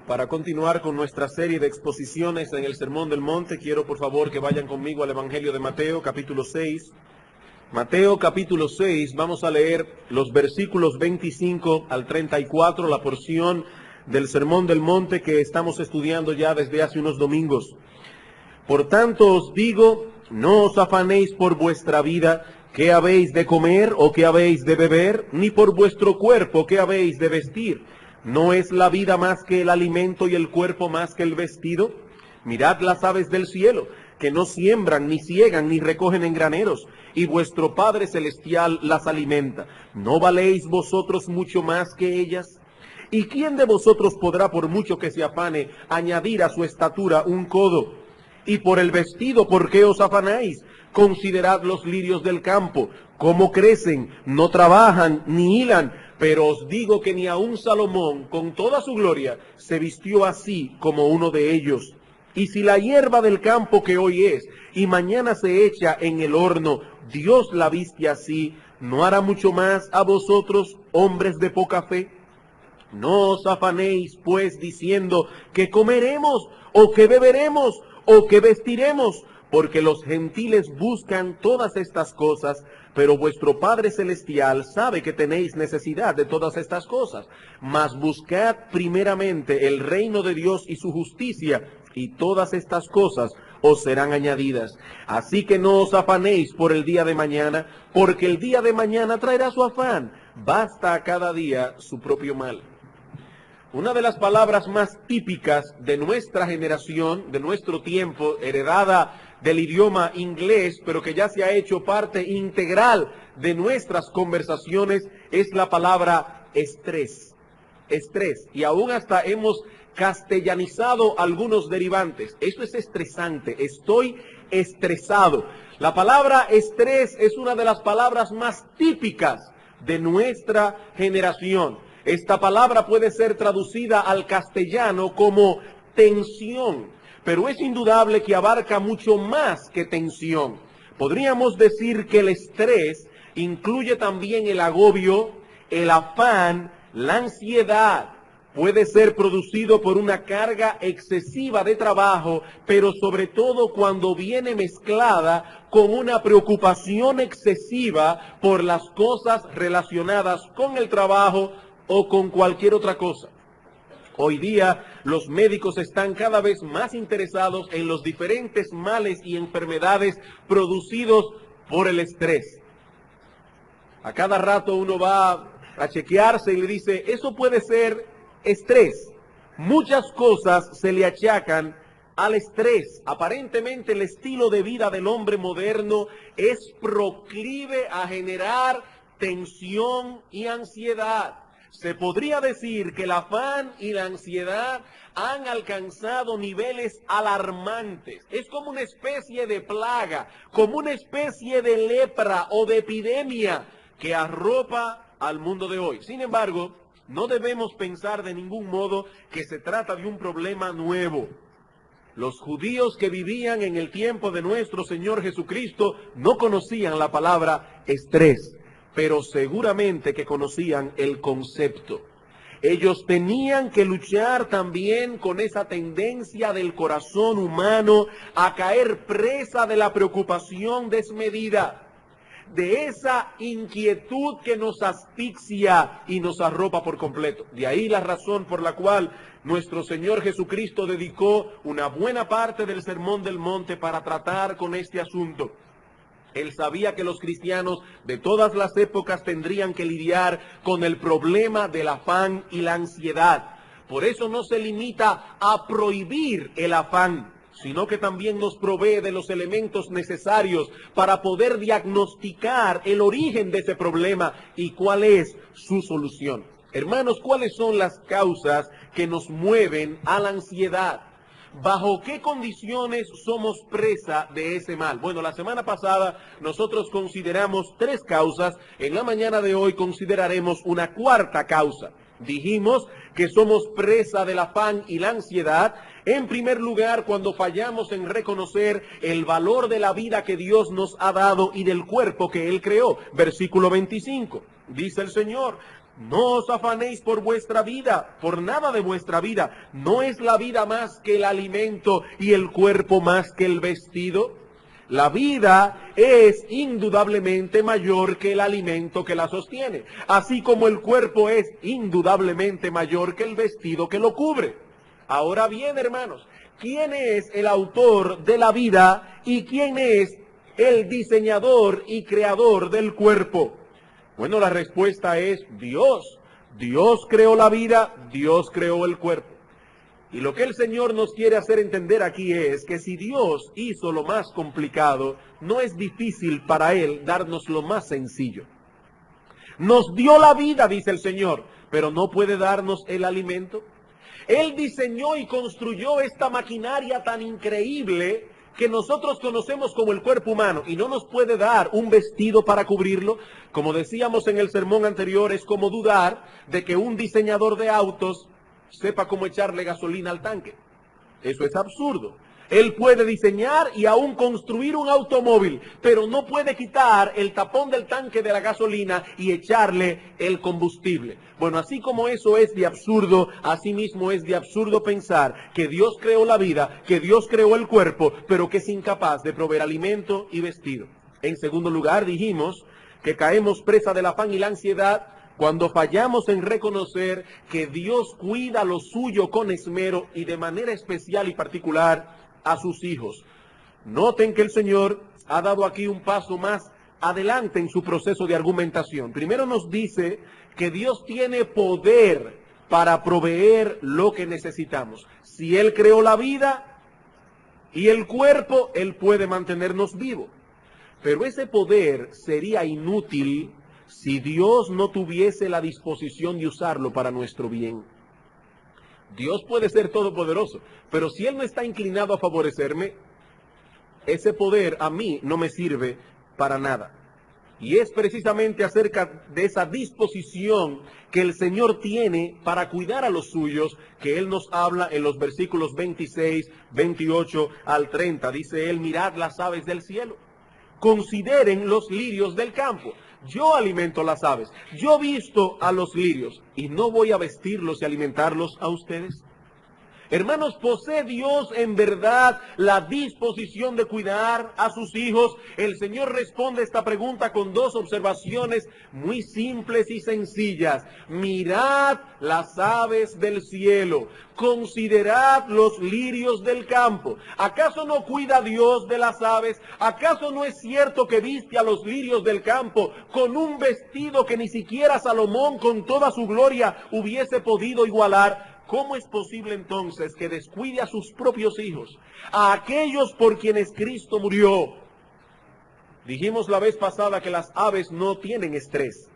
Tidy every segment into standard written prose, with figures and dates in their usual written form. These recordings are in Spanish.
Para continuar con nuestra serie de exposiciones en el Sermón del Monte, quiero por favor que vayan conmigo al Evangelio de Mateo, capítulo 6. Mateo, capítulo 6, vamos a leer los versículos 25 al 34, la porción del Sermón del Monte que estamos estudiando ya desde hace unos domingos. Por tanto os digo, no os afanéis por vuestra vida, qué habéis de comer o qué habéis de beber, ni por vuestro cuerpo, qué habéis de vestir. ¿No es la vida más que el alimento y el cuerpo más que el vestido? Mirad las aves del cielo, que no siembran, ni ciegan, ni recogen en graneros, y vuestro Padre Celestial las alimenta. ¿No valéis vosotros mucho más que ellas? ¿Y quién de vosotros podrá, por mucho que se afane, añadir a su estatura un codo? Y por el vestido, ¿por qué os afanáis? Considerad los lirios del campo, cómo crecen, no trabajan, ni hilan. Pero os digo que ni aun Salomón, con toda su gloria, se vistió así como uno de ellos. Y si la hierba del campo que hoy es, y mañana se echa en el horno, Dios la viste así, ¿no hará mucho más a vosotros, hombres de poca fe? No os afanéis, pues, diciendo que comeremos, o que beberemos, o que vestiremos, porque los gentiles buscan todas estas cosas, pero vuestro Padre Celestial sabe que tenéis necesidad de todas estas cosas. Mas buscad primeramente el reino de Dios y su justicia, y todas estas cosas os serán añadidas. Así que no os afanéis por el día de mañana, porque el día de mañana traerá su afán. Basta a cada día su propio mal. Una de las palabras más típicas de nuestra generación, de nuestro tiempo, heredada del idioma inglés, pero que ya se ha hecho parte integral de nuestras conversaciones, es la palabra estrés. Estrés. Y aún hasta hemos castellanizado algunos derivantes. Esto es estresante. Estoy estresado. La palabra estrés es una de las palabras más típicas de nuestra generación. Esta palabra puede ser traducida al castellano como tensión, pero es indudable que abarca mucho más que tensión. Podríamos decir que el estrés incluye también el agobio, el afán, la ansiedad. Puede ser producido por una carga excesiva de trabajo, pero sobre todo cuando viene mezclada con una preocupación excesiva por las cosas relacionadas con el trabajo o con cualquier otra cosa. Hoy día los médicos están cada vez más interesados en los diferentes males y enfermedades producidos por el estrés. A cada rato uno va a chequearse y le dice, eso puede ser estrés. Muchas cosas se le achacan al estrés. Aparentemente el estilo de vida del hombre moderno es proclive a generar tensión y ansiedad. Se podría decir que el afán y la ansiedad han alcanzado niveles alarmantes. Es como una especie de plaga, como una especie de lepra o de epidemia que arropa al mundo de hoy. Sin embargo, no debemos pensar de ningún modo que se trata de un problema nuevo. Los judíos que vivían en el tiempo de nuestro Señor Jesucristo no conocían la palabra estrés, pero seguramente que conocían el concepto. Ellos tenían que luchar también con esa tendencia del corazón humano a caer presa de la preocupación desmedida, de esa inquietud que nos asfixia y nos arropa por completo. De ahí la razón por la cual nuestro Señor Jesucristo dedicó una buena parte del Sermón del Monte para tratar con este asunto. Él sabía que los cristianos de todas las épocas tendrían que lidiar con el problema del afán y la ansiedad. Por eso no se limita a prohibir el afán, sino que también nos provee de los elementos necesarios para poder diagnosticar el origen de ese problema y cuál es su solución. Hermanos, ¿cuáles son las causas que nos mueven a la ansiedad? ¿Bajo qué condiciones somos presa de ese mal? Bueno, la semana pasada nosotros consideramos 3 causas. En la mañana de hoy consideraremos una 4ª causa. Dijimos que somos presa del afán y la ansiedad. En primer lugar, cuando fallamos en reconocer el valor de la vida que Dios nos ha dado y del cuerpo que Él creó. Versículo 25. Dice el Señor: No os afanéis por vuestra vida, por nada de vuestra vida. ¿No es la vida más que el alimento y el cuerpo más que el vestido? La vida es indudablemente mayor que el alimento que la sostiene, así como el cuerpo es indudablemente mayor que el vestido que lo cubre. Ahora bien, hermanos, ¿quién es el autor de la vida y quién es el diseñador y creador del cuerpo? Bueno, la respuesta es Dios. Dios creó la vida, Dios creó el cuerpo. Y lo que el Señor nos quiere hacer entender aquí es que si Dios hizo lo más complicado, no es difícil para Él darnos lo más sencillo. Nos dio la vida, dice el Señor, pero no puede darnos el alimento. Él diseñó y construyó esta maquinaria tan increíble que nosotros conocemos como el cuerpo humano y no nos puede dar un vestido para cubrirlo. Como decíamos en el sermón anterior, es como dudar de que un diseñador de autos sepa cómo echarle gasolina al tanque. Eso es absurdo. Él puede diseñar y aún construir un automóvil, pero no puede quitar el tapón del tanque de la gasolina y echarle el combustible. Bueno, así como eso es de absurdo, así mismo es de absurdo pensar que Dios creó la vida, que Dios creó el cuerpo, pero que es incapaz de proveer alimento y vestido. En segundo lugar, dijimos que caemos presa del afán y la ansiedad cuando fallamos en reconocer que Dios cuida lo suyo con esmero y de manera especial y particular a sus hijos. Noten que el Señor ha dado aquí un paso más adelante en su proceso de argumentación. Primero nos dice que Dios tiene poder para proveer lo que necesitamos. Si Él creó la vida y el cuerpo, Él puede mantenernos vivos. Pero ese poder sería inútil si Dios no tuviese la disposición de usarlo para nuestro bien. Dios puede ser todopoderoso, pero si Él no está inclinado a favorecerme, ese poder a mí no me sirve para nada. Y es precisamente acerca de esa disposición que el Señor tiene para cuidar a los suyos que Él nos habla en los versículos 26, 28 al 30. Dice Él, mirad las aves del cielo, consideren los lirios del campo. Yo alimento las aves, yo visto a los lirios, y no voy a vestirlos y alimentarlos a ustedes. Hermanos, ¿posee Dios en verdad la disposición de cuidar a sus hijos? El Señor responde esta pregunta con dos observaciones muy simples y sencillas. Mirad las aves del cielo, considerad los lirios del campo. ¿Acaso no cuida Dios de las aves? ¿Acaso no es cierto que viste a los lirios del campo con un vestido que ni siquiera Salomón con toda su gloria hubiese podido igualar? ¿Cómo es posible entonces que descuide a sus propios hijos, a aquellos por quienes Cristo murió? Dijimos la vez pasada que las aves no tienen estrés.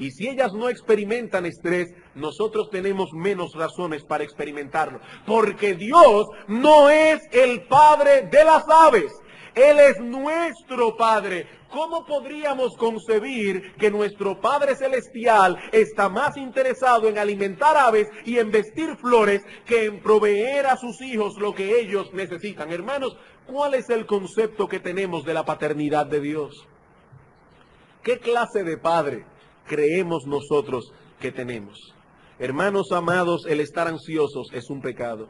Y si ellas no experimentan estrés, nosotros tenemos menos razones para experimentarlo. Porque Dios no es el Padre de las aves. Él es nuestro Padre. ¿Cómo podríamos concebir que nuestro Padre Celestial está más interesado en alimentar aves y en vestir flores que en proveer a sus hijos lo que ellos necesitan? Hermanos, ¿cuál es el concepto que tenemos de la paternidad de Dios? ¿Qué clase de Padre creemos nosotros que tenemos? Hermanos amados, el estar ansiosos es un pecado.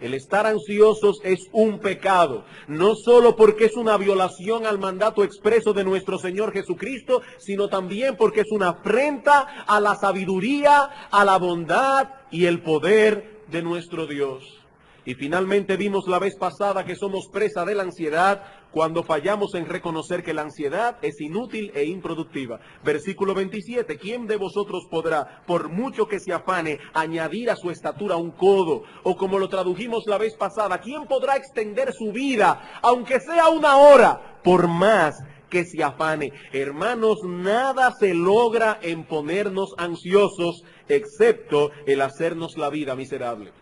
El estar ansiosos es un pecado, no solo porque es una violación al mandato expreso de nuestro Señor Jesucristo, sino también porque es una afrenta a la sabiduría, a la bondad y el poder de nuestro Dios. Y finalmente vimos la vez pasada que somos presa de la ansiedad cuando fallamos en reconocer que la ansiedad es inútil e improductiva. Versículo 27, ¿quién de vosotros podrá, por mucho que se afane, añadir a su estatura un codo? O como lo tradujimos la vez pasada, ¿quién podrá extender su vida, aunque sea una hora, por más que se afane? Hermanos, nada se logra en ponernos ansiosos, excepto el hacernos la vida miserable.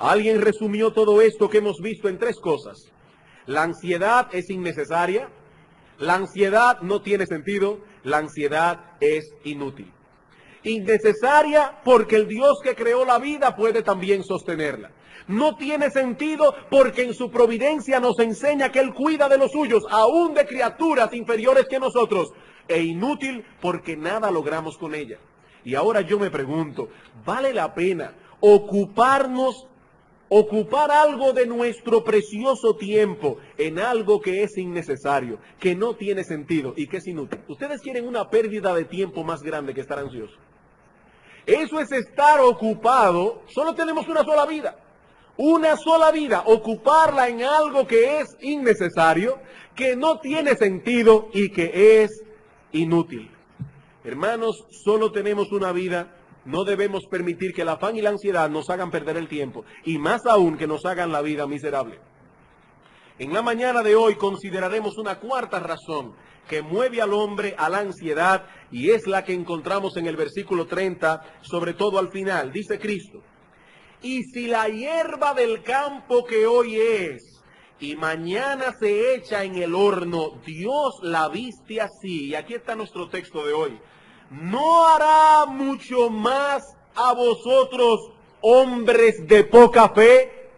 Alguien resumió todo esto que hemos visto en tres cosas. La ansiedad es innecesaria, la ansiedad no tiene sentido, la ansiedad es inútil. Innecesaria porque el Dios que creó la vida puede también sostenerla. No tiene sentido porque en su providencia nos enseña que Él cuida de los suyos, aún de criaturas inferiores que nosotros. e inútil porque nada logramos con ella. Y ahora yo me pregunto, ¿vale la pena ocupar algo de nuestro precioso tiempo en algo que es innecesario, que no tiene sentido y que es inútil? ¿Ustedes quieren una pérdida de tiempo más grande que estar ansioso? Eso es estar ocupado. Solo tenemos una sola vida. Una sola vida. Ocuparla en algo que es innecesario, que no tiene sentido y que es inútil. Hermanos, solo tenemos una vida. No debemos permitir que el afán y la ansiedad nos hagan perder el tiempo. Y más aún que nos hagan la vida miserable. En la mañana de hoy consideraremos una cuarta razón que mueve al hombre a la ansiedad, y es la que encontramos en el versículo 30, sobre todo al final. Dice Cristo: y si la hierba del campo que hoy es y mañana se echa en el horno, Dios la viste así. Y aquí está nuestro texto de hoy. ¿No hará mucho más a vosotros, hombres de poca fe?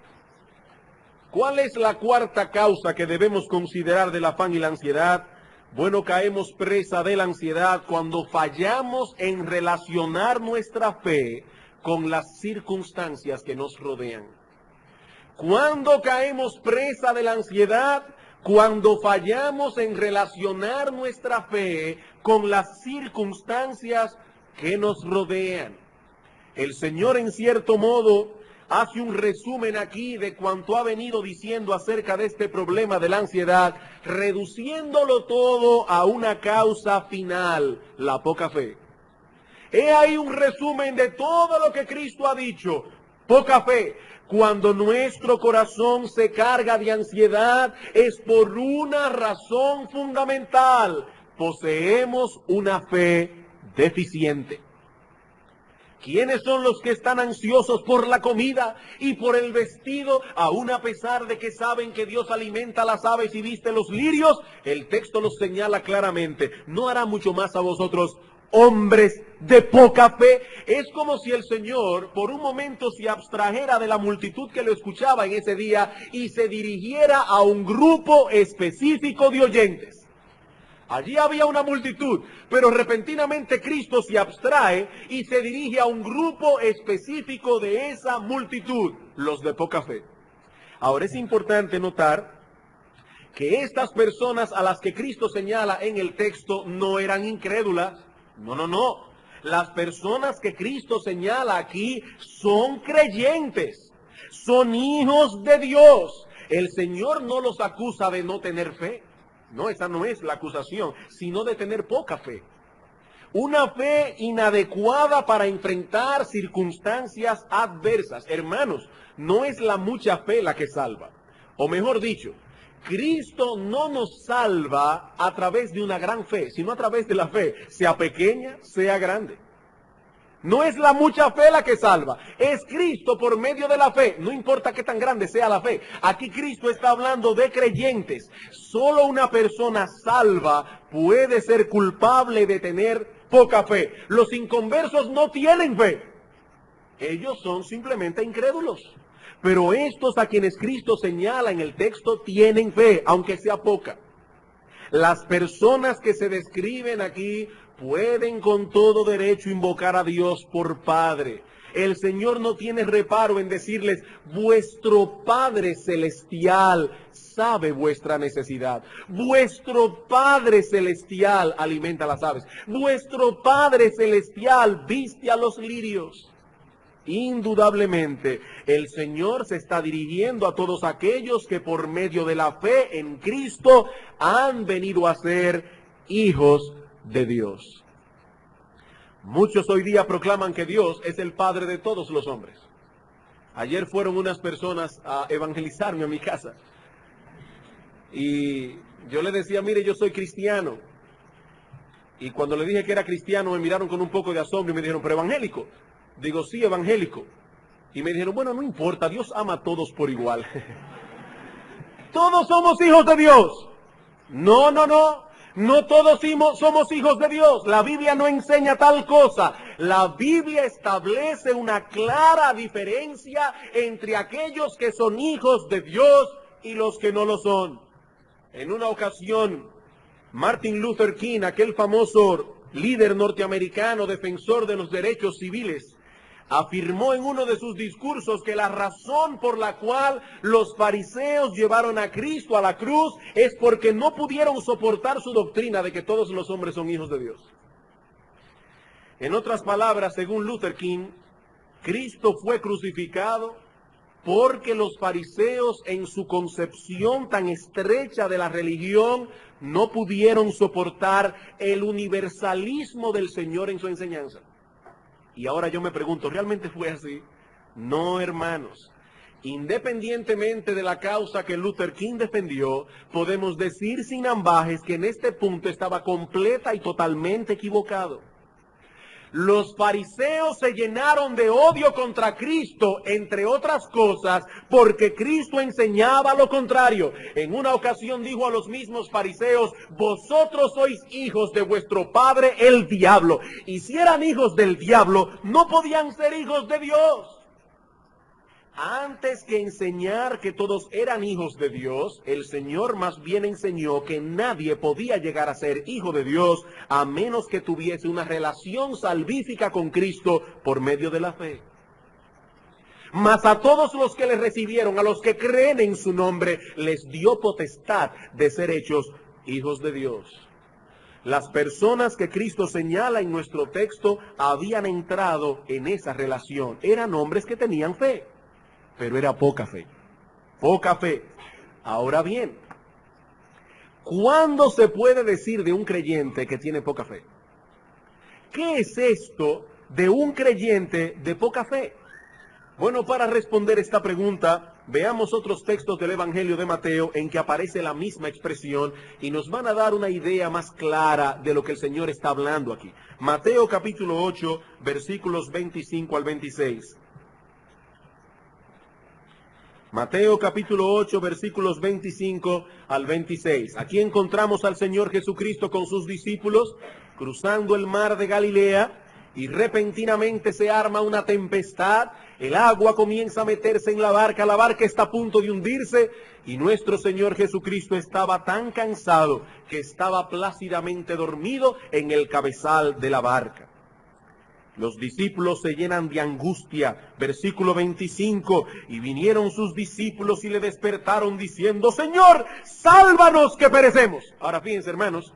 ¿Cuál es la cuarta causa que debemos considerar del afán y la ansiedad? Bueno, caemos presa de la ansiedad cuando fallamos en relacionar nuestra fe con las circunstancias que nos rodean. Cuando caemos presa de la ansiedad, cuando fallamos en relacionar nuestra fe con las circunstancias que nos rodean. El Señor, en cierto modo, hace un resumen aquí de cuanto ha venido diciendo acerca de este problema de la ansiedad, reduciéndolo todo a una causa final: la poca fe. He ahí un resumen de todo lo que Cristo ha dicho: poca fe. Cuando nuestro corazón se carga de ansiedad es por una razón fundamental: poseemos una fe deficiente. ¿Quiénes son los que están ansiosos por la comida y por el vestido, aun a pesar de que saben que Dios alimenta las aves y viste los lirios? El texto los señala claramente: ¿no hará mucho más a vosotros, hombres de poca fe? Es como si el Señor por un momento se abstrajera de la multitud que lo escuchaba en ese día y se dirigiera a un grupo específico de oyentes. Allí había una multitud, pero repentinamente Cristo se abstrae y se dirige a un grupo específico de esa multitud: los de poca fe. Ahora es importante notar que estas personas a las que Cristo señala en el texto no eran incrédulas. No. Las personas que Cristo señala aquí son creyentes, son hijos de Dios. El Señor no los acusa de no tener fe. No, esa no es la acusación, sino de tener poca fe. Una fe inadecuada para enfrentar circunstancias adversas. Hermanos, no es la mucha fe la que salva. O mejor dicho, Cristo no nos salva a través de una gran fe, sino a través de la fe, sea pequeña, sea grande. No es la mucha fe la que salva, es Cristo por medio de la fe, no importa qué tan grande sea la fe. Aquí Cristo está hablando de creyentes. Solo una persona salva puede ser culpable de tener poca fe. Los inconversos no tienen fe, ellos son simplemente incrédulos. Pero estos a quienes Cristo señala en el texto tienen fe, aunque sea poca. Las personas que se describen aquí pueden con todo derecho invocar a Dios por Padre. El Señor no tiene reparo en decirles: vuestro Padre Celestial sabe vuestra necesidad. Vuestro Padre Celestial alimenta las aves. Vuestro Padre Celestial viste a los lirios. Indudablemente, el Señor se está dirigiendo a todos aquellos que por medio de la fe en Cristo han venido a ser hijos de Dios. Muchos hoy día proclaman que Dios es el Padre de todos los hombres. Ayer fueron unas personas a evangelizarme a mi casa. Y yo le decía: mire, yo soy cristiano. Y cuando le dije que era cristiano, me miraron con un poco de asombro y me dijeron: ¿pero evangélico? Digo: sí, evangélico. Y me dijeron: bueno, no importa, Dios ama a todos por igual. Todos somos hijos de Dios. No todos somos hijos de Dios. La Biblia no enseña tal cosa. La Biblia establece una clara diferencia entre aquellos que son hijos de Dios y los que no lo son. En una ocasión Martin Luther King, aquel famoso líder norteamericano, defensor de los derechos civiles, afirmó en uno de sus discursos que la razón por la cual los fariseos llevaron a Cristo a la cruz es porque no pudieron soportar su doctrina de que todos los hombres son hijos de Dios. En otras palabras, según Luther King, Cristo fue crucificado porque los fariseos, en su concepción tan estrecha de la religión, no pudieron soportar el universalismo del Señor en su enseñanza. Y ahora yo me pregunto, ¿realmente fue así? No, hermanos. Independientemente de la causa que Luther King defendió, podemos decir sin ambajes que en este punto estaba completa y totalmente equivocado. Los fariseos se llenaron de odio contra Cristo, entre otras cosas, porque Cristo enseñaba lo contrario. En una ocasión dijo a los mismos fariseos, vosotros sois hijos de vuestro padre el diablo. Y si eran hijos del diablo, no podían ser hijos de Dios. Antes que enseñar que todos eran hijos de Dios, el Señor más bien enseñó que nadie podía llegar a ser hijo de Dios a menos que tuviese una relación salvífica con Cristo por medio de la fe. Mas a todos los que le recibieron, a los que creen en su nombre, les dio potestad de ser hechos hijos de Dios. Las personas que Cristo señala en nuestro texto habían entrado en esa relación. Eran hombres que tenían fe. Pero era poca fe, poca fe. Ahora bien, ¿cuándo se puede decir de un creyente que tiene poca fe? ¿Qué es esto de un creyente de poca fe? Bueno, para responder esta pregunta, veamos otros textos del Evangelio de Mateo en que aparece la misma expresión y nos van a dar una idea más clara de lo que el Señor está hablando aquí. Mateo capítulo 8, versículos 25 al 26. Mateo capítulo 8, versículos 25 al 26. Aquí encontramos al Señor Jesucristo con sus discípulos cruzando el mar de Galilea y repentinamente se arma una tempestad. El agua comienza a meterse en la barca está a punto de hundirse y nuestro Señor Jesucristo estaba tan cansado que estaba plácidamente dormido en el cabezal de la barca. Los discípulos se llenan de angustia, versículo 25, y vinieron sus discípulos y le despertaron diciendo, Señor, sálvanos que perecemos. Ahora fíjense, hermanos,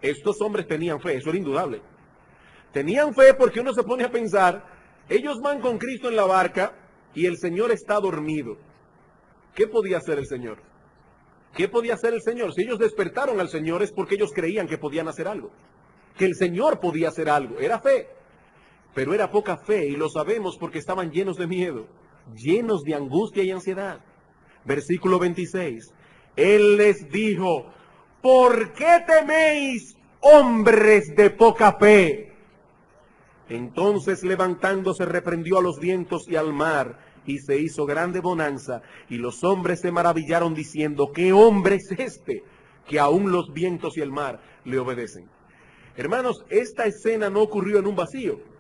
estos hombres tenían fe, eso era indudable. Tenían fe porque uno se pone a pensar, ellos van con Cristo en la barca y el Señor está dormido. ¿Qué podía hacer el Señor? ¿Qué podía hacer el Señor? Si ellos despertaron al Señor es porque ellos creían que podían hacer algo, que el Señor podía hacer algo, era fe. Pero era poca fe y lo sabemos porque estaban llenos de miedo, llenos de angustia y ansiedad. Versículo 26. Él les dijo, ¿por qué teméis, hombres de poca fe? Entonces levantándose reprendió a los vientos y al mar y se hizo grande bonanza y los hombres se maravillaron diciendo, ¿qué hombre es este que aún los vientos y el mar le obedecen? Hermanos, esta escena no ocurrió en un vacío.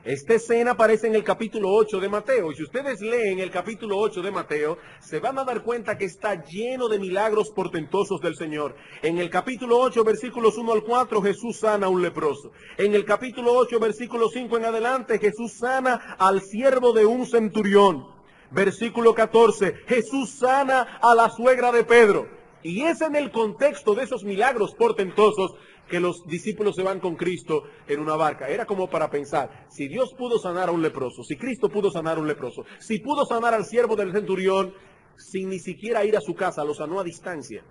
Esta escena aparece en el capítulo 8 de Mateo, y si ustedes leen el capítulo 8 de Mateo, se van a dar cuenta que está lleno de milagros portentosos del Señor. En el capítulo 8, versículos 1 al 4, Jesús sana a un leproso. En el capítulo 8, versículo 5 en adelante, Jesús sana al siervo de un centurión. Versículo 14, Jesús sana a la suegra de Pedro. Y es en el contexto de esos milagros portentosos que los discípulos se van con Cristo en una barca. Era como para pensar, si Dios pudo sanar a un leproso, si Cristo pudo sanar a un leproso, si pudo sanar al siervo del centurión, sin ni siquiera ir a su casa, lo sanó a distancia,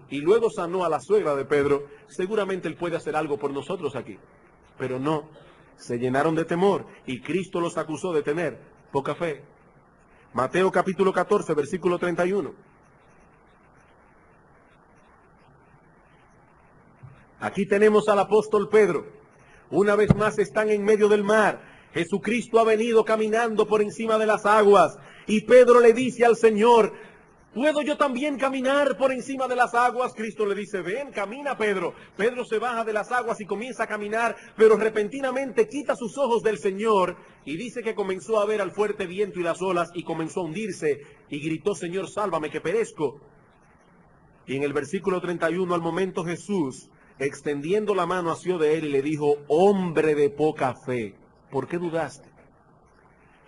y luego sanó a la suegra de Pedro, seguramente Él puede hacer algo por nosotros aquí. Pero no, se llenaron de temor, y Cristo los acusó de tener poca fe. Mateo capítulo 14, versículo 31. Aquí tenemos al apóstol Pedro. Una vez más están en medio del mar. Jesucristo ha venido caminando por encima de las aguas. Y Pedro le dice al Señor, ¿puedo yo también caminar por encima de las aguas? Cristo le dice, ven, camina Pedro. Pedro se baja de las aguas y comienza a caminar, pero repentinamente quita sus ojos del Señor y dice que comenzó a ver al fuerte viento y las olas y comenzó a hundirse y gritó, Señor, sálvame que perezco. Y en el versículo 31, al momento Jesús, extendiendo la mano, asió de él y le dijo, hombre de poca fe, ¿por qué dudaste?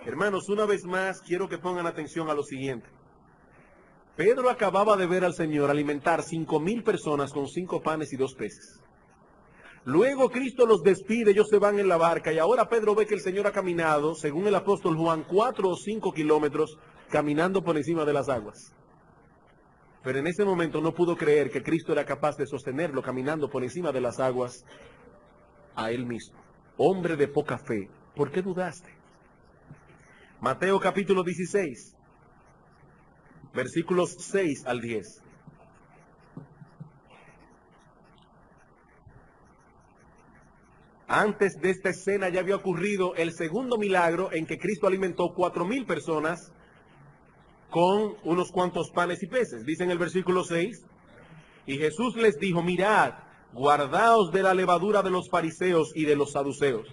Hermanos, una vez más quiero que pongan atención a lo siguiente. Pedro acababa de ver al Señor alimentar 5,000 personas con 5 panes y 2 peces. Luego Cristo los despide, ellos se van en la barca y ahora Pedro ve que el Señor ha caminado, según el apóstol Juan, 4 o 5 kilómetros caminando por encima de las aguas. Pero en ese momento no pudo creer que Cristo era capaz de sostenerlo caminando por encima de las aguas a él mismo. Hombre de poca fe, ¿por qué dudaste? Mateo capítulo 16, versículos 6 al 10. Antes de esta escena ya había ocurrido el segundo milagro en que Cristo alimentó 4,000 personas con unos cuantos panes y peces. Dice en el versículo 6, y Jesús les dijo, mirad, guardaos de la levadura de los fariseos y de los saduceos.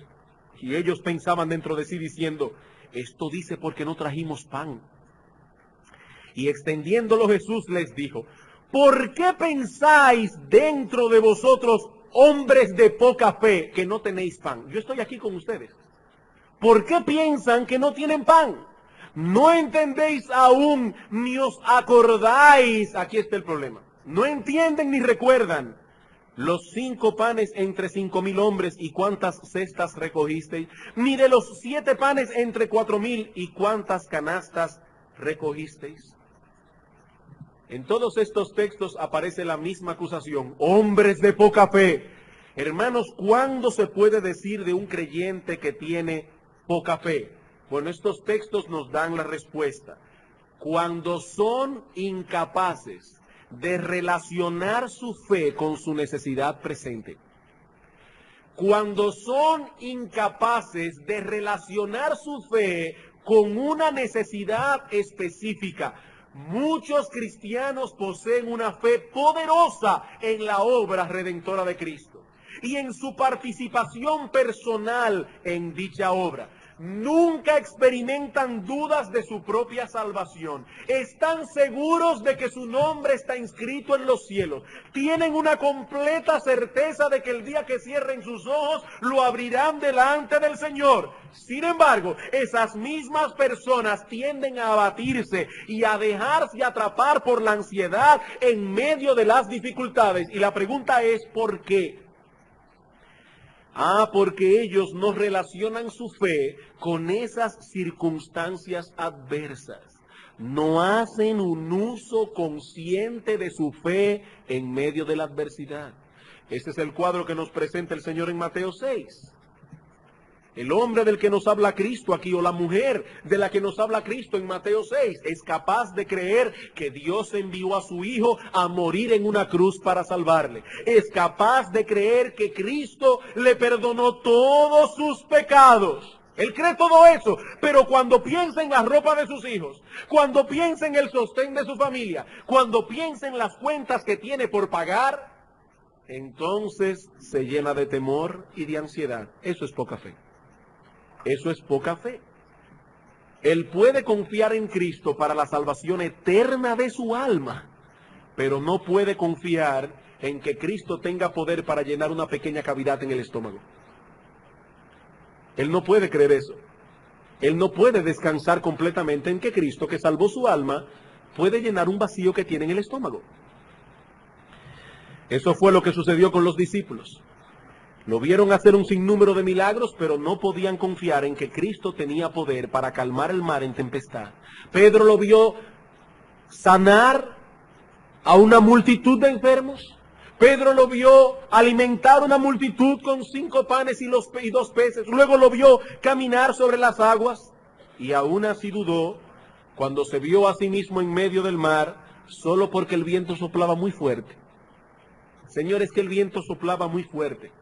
Y ellos pensaban dentro de sí diciendo, esto dice porque no trajimos pan. Y extendiéndolo Jesús les dijo, ¿por qué pensáis dentro de vosotros, hombres de poca fe, que no tenéis pan? Yo estoy aquí con ustedes. ¿Por qué piensan que no tienen pan? ¿No entendéis aún ni os acordáis? Aquí está el problema. No entienden ni recuerdan los 5 panes entre 5,000 hombres y cuántas cestas recogisteis, ni de los 7 panes entre 4,000 y cuántas canastas recogisteis. En todos estos textos aparece la misma acusación, hombres de poca fe. Hermanos, ¿cuándo se puede decir de un creyente que tiene poca fe? Bueno, estos textos nos dan la respuesta. Cuando son incapaces de relacionar su fe con su necesidad presente. Cuando son incapaces de relacionar su fe con una necesidad específica. Muchos cristianos poseen una fe poderosa en la obra redentora de Cristo y en su participación personal en dicha obra. Nunca experimentan dudas de su propia salvación. Están seguros de que su nombre está inscrito en los cielos. Tienen una completa certeza de que el día que cierren sus ojos lo abrirán delante del Señor. Sin embargo, esas mismas personas tienden a abatirse y a dejarse atrapar por la ansiedad en medio de las dificultades. Y la pregunta es, ¿por qué? Porque ellos no relacionan su fe con esas circunstancias adversas. No hacen un uso consciente de su fe en medio de la adversidad. Este es el cuadro que nos presenta el Señor en Mateo 6. El hombre del que nos habla Cristo aquí, o la mujer de la que nos habla Cristo en Mateo 6, es capaz de creer que Dios envió a su Hijo a morir en una cruz para salvarle. Es capaz de creer que Cristo le perdonó todos sus pecados. Él cree todo eso, pero cuando piensa en la ropa de sus hijos, cuando piensa en el sostén de su familia, cuando piensa en las cuentas que tiene por pagar, entonces se llena de temor y de ansiedad. Eso es poca fe. Eso es poca fe. Él puede confiar en Cristo para la salvación eterna de su alma, pero no puede confiar en que Cristo tenga poder para llenar una pequeña cavidad en el estómago. Él no puede creer eso. Él no puede descansar completamente en que Cristo, que salvó su alma, puede llenar un vacío que tiene en el estómago. Eso fue lo que sucedió con los discípulos. Lo vieron hacer un sinnúmero de milagros, pero no podían confiar en que Cristo tenía poder para calmar el mar en tempestad. Pedro lo vio sanar a una multitud de enfermos. Pedro lo vio alimentar una multitud con 5 panes y 2 peces. Luego lo vio caminar sobre las aguas. Y aún así dudó cuando se vio a sí mismo en medio del mar, solo porque el viento soplaba muy fuerte. Señores, que el viento soplaba muy fuerte.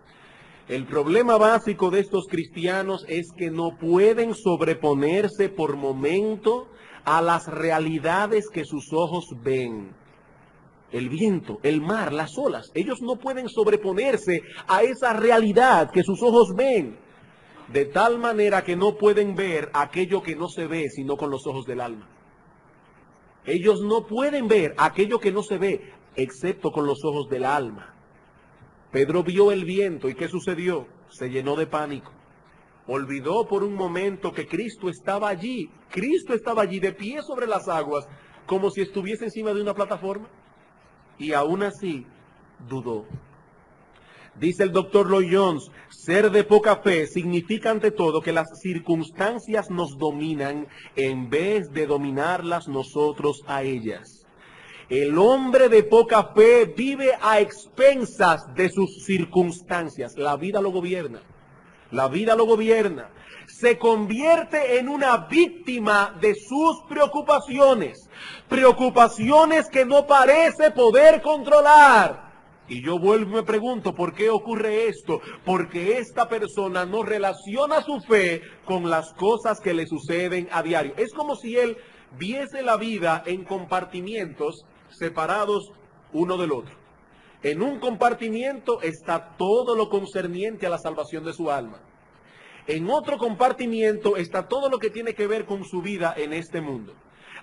El problema básico de estos cristianos es que no pueden sobreponerse por momento a las realidades que sus ojos ven. El viento, el mar, las olas, ellos no pueden sobreponerse a esa realidad que sus ojos ven. De tal manera que no pueden ver aquello que no se ve, sino con los ojos del alma. Ellos no pueden ver aquello que no se ve. excepto con los ojos del alma. Pedro vio el viento y ¿qué sucedió? Se llenó de pánico. Olvidó por un momento que Cristo estaba allí. Cristo estaba allí de pie sobre las aguas, como si estuviese encima de una plataforma. Y aún así dudó. Dice el doctor Lloyd Jones, ser de poca fe significa ante todo que las circunstancias nos dominan en vez de dominarlas nosotros a ellas. El hombre de poca fe vive a expensas de sus circunstancias. La vida lo gobierna. La vida lo gobierna. Se convierte en una víctima de sus preocupaciones. Preocupaciones que no parece poder controlar. Y yo vuelvo y me pregunto, ¿por qué ocurre esto? Porque esta persona no relaciona su fe con las cosas que le suceden a diario. Es como si él viese la vida en compartimientos separados uno del otro. En un compartimiento está todo lo concerniente a la salvación de su alma. En otro compartimiento está todo lo que tiene que ver con su vida en este mundo.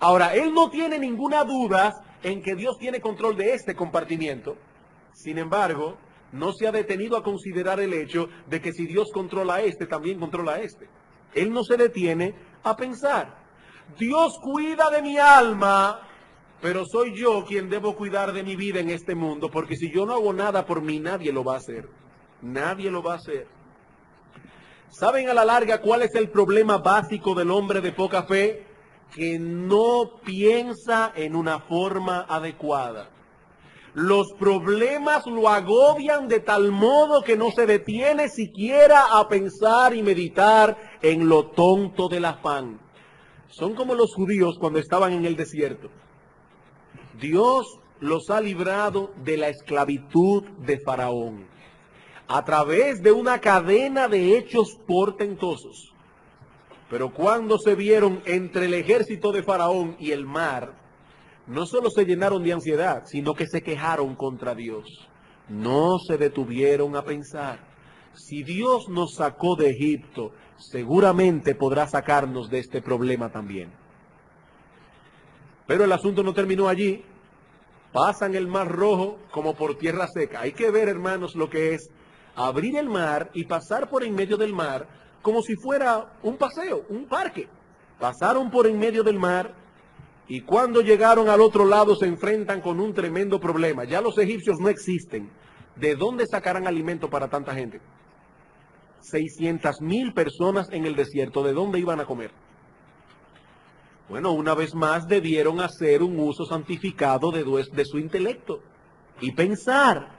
Ahora, él no tiene ninguna duda en que Dios tiene control de este compartimiento. Sin embargo, no se ha detenido a considerar el hecho de que si Dios controla este, también controla este. Él no se detiene a pensar, Dios cuida de mi alma, pero soy yo quien debo cuidar de mi vida en este mundo, porque si yo no hago nada por mí, nadie lo va a hacer. Nadie lo va a hacer. ¿Saben a la larga cuál es el problema básico del hombre de poca fe? Que no piensa en una forma adecuada. Los problemas lo agobian de tal modo que no se detiene siquiera a pensar y meditar en lo tonto del afán. Son como los judíos cuando estaban en el desierto. Dios los ha librado de la esclavitud de Faraón a través de una cadena de hechos portentosos. Pero cuando se vieron entre el ejército de Faraón y el mar, no solo se llenaron de ansiedad, sino que se quejaron contra Dios. No se detuvieron a pensar, si Dios nos sacó de Egipto, seguramente podrá sacarnos de este problema también. Pero el asunto no terminó allí. Pasan el Mar Rojo como por tierra seca. Hay que ver, hermanos, lo que es abrir el mar y pasar por en medio del mar como si fuera un paseo, un parque. Pasaron por en medio del mar y cuando llegaron al otro lado se enfrentan con un tremendo problema. Ya los egipcios no existen. ¿De dónde sacarán alimento para tanta gente? 600,000 personas en el desierto. ¿De dónde iban a comer? Bueno, una vez más debieron hacer un uso santificado de su intelecto y pensar,